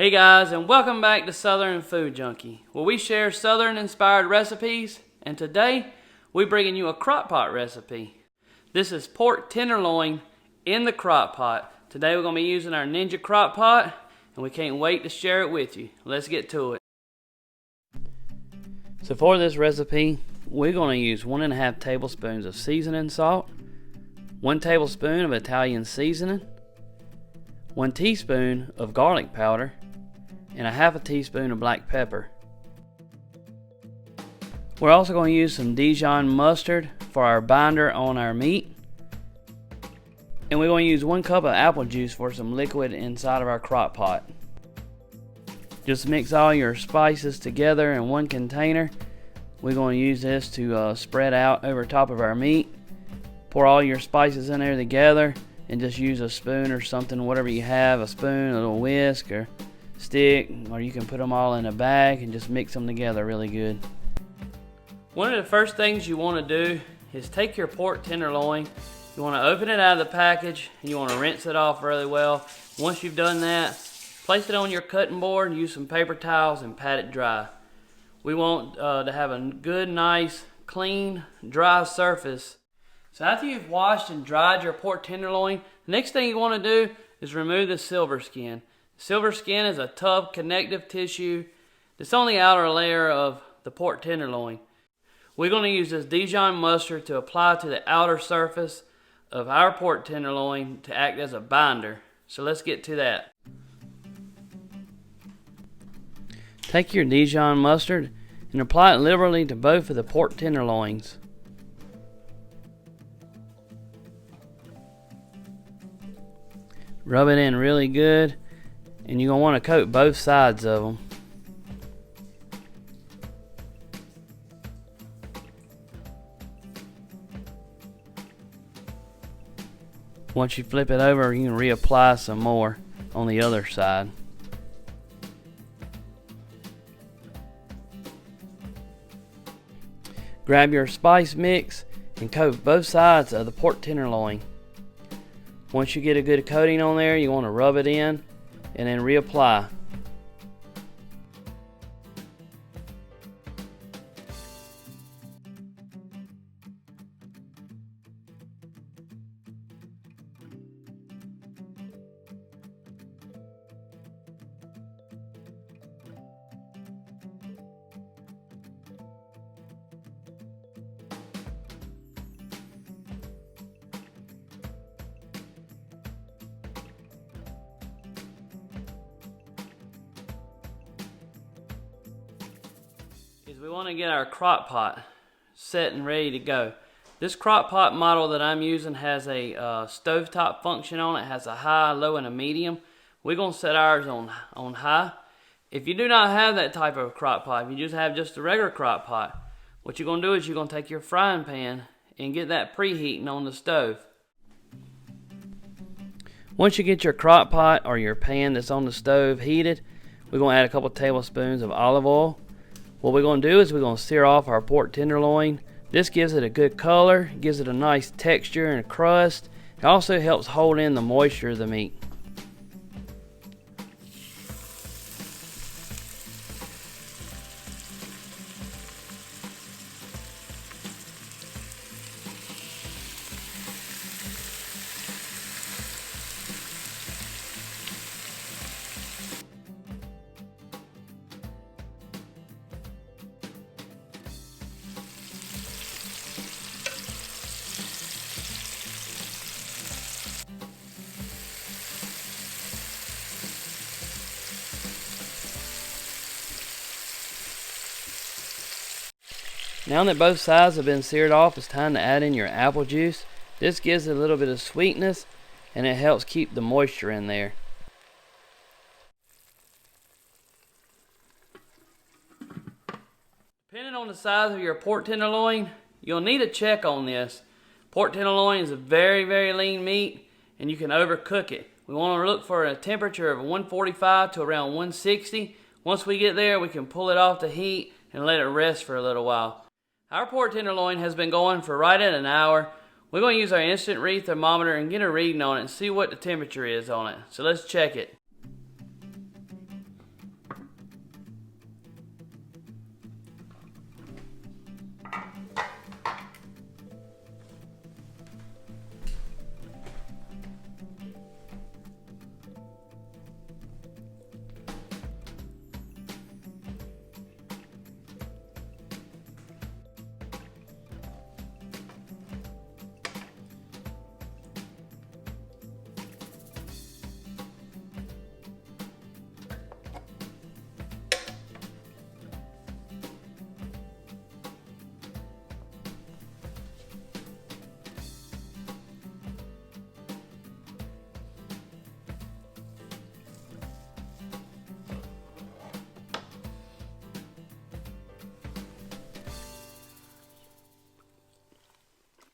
Hey guys, and welcome back to Southern Food Junkie, where we share Southern inspired recipes, and today we're bringing you a crock pot recipe. This is pork tenderloin in the crock pot. Today we're going to be using our Ninja crock pot, and we can't wait to share it with you. Let's get to it. So for this recipe, we're going to use 1.5 tablespoons of seasoning salt, 1 tablespoon of Italian seasoning, 1 teaspoon of garlic powder, and 1/2 teaspoon of black pepper. We're also going to use some Dijon mustard for our binder on our meat. And we're going to use 1 cup of apple juice for some liquid inside of our crock pot. Just mix all your spices together in one container. We're going to use this to spread out over top of our meat. Pour all your spices in there together and just use a spoon or something, whatever you have, a spoon, a little whisk or stick, or you can put them all in a bag and just mix them together really good. One of the first things you want to do is take your pork tenderloin. You want to open it out of the package and you want to rinse it off really well. Once you've done that, place it on your cutting board and use some paper towels and pat it dry. We want to have a good, nice, clean, dry surface. So after you've washed and dried your pork tenderloin, the next thing you want to do is remove the silver skin. Silver skin is a tough connective tissue that's on the outer layer of the pork tenderloin. We're going to use this Dijon mustard to apply to the outer surface of our pork tenderloin to act as a binder. So let's get to that. Take your Dijon mustard and apply it liberally to both of the pork tenderloins. Rub it in really good. And you're going to want to coat both sides of them. Once you flip it over, you can reapply some more on the other side. Grab your spice mix and coat both sides of the pork tenderloin. Once you get a good coating on there, you want to rub it in and then reapply. We want to get our crock pot set and ready to go. This crock pot model that I'm using has a stovetop function on it. It has a high, low, and a medium. We're going to set ours on high. If you do not have that type of crock pot, if you just have a regular crock pot, what you're going to do is you're going to take your frying pan and get that preheating on the stove. Once you get your crock pot or your pan that's on the stove heated, we're going to add a couple tablespoons of olive oil. What we're going to do is we're going to sear off our pork tenderloin. This gives it a good color, gives it a nice texture and crust. It also helps hold in the moisture of the meat. Now that both sides have been seared off, it's time to add in your apple juice. This gives it a little bit of sweetness and it helps keep the moisture in there. Depending on the size of your pork tenderloin, you'll need to check on this. Pork tenderloin is a very, very lean meat and you can overcook it. We want to look for a temperature of 145 to around 160. Once we get there, we can pull it off the heat and let it rest for a little while. Our pork tenderloin has been going for right at an hour. We're going to use our instant read thermometer and get a reading on it and see what the temperature is on it. So let's check it.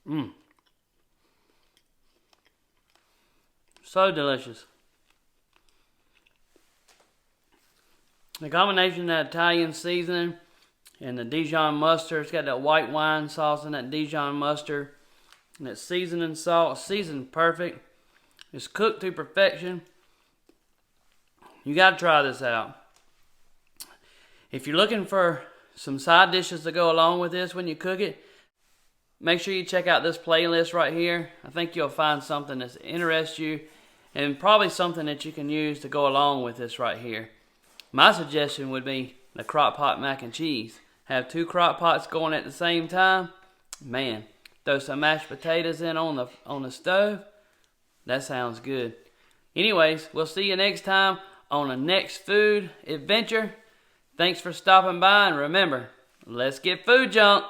Mmm. So delicious. The combination of that Italian seasoning and the Dijon mustard, it's got that white wine sauce and that Dijon mustard. And that seasoning salt, seasoned perfect. It's cooked to perfection. You gotta try this out. If you're looking for some side dishes to go along with this when you cook it, make sure you check out this playlist right here. I think you'll find something that interests you and probably something that you can use to go along with this right here. My suggestion would be the crock pot mac and cheese. Have 2 crock pots going at the same time. Man, throw some mashed potatoes in on the stove. That sounds good. Anyways, we'll see you next time on the next food adventure. Thanks for stopping by, and remember, let's get food junk.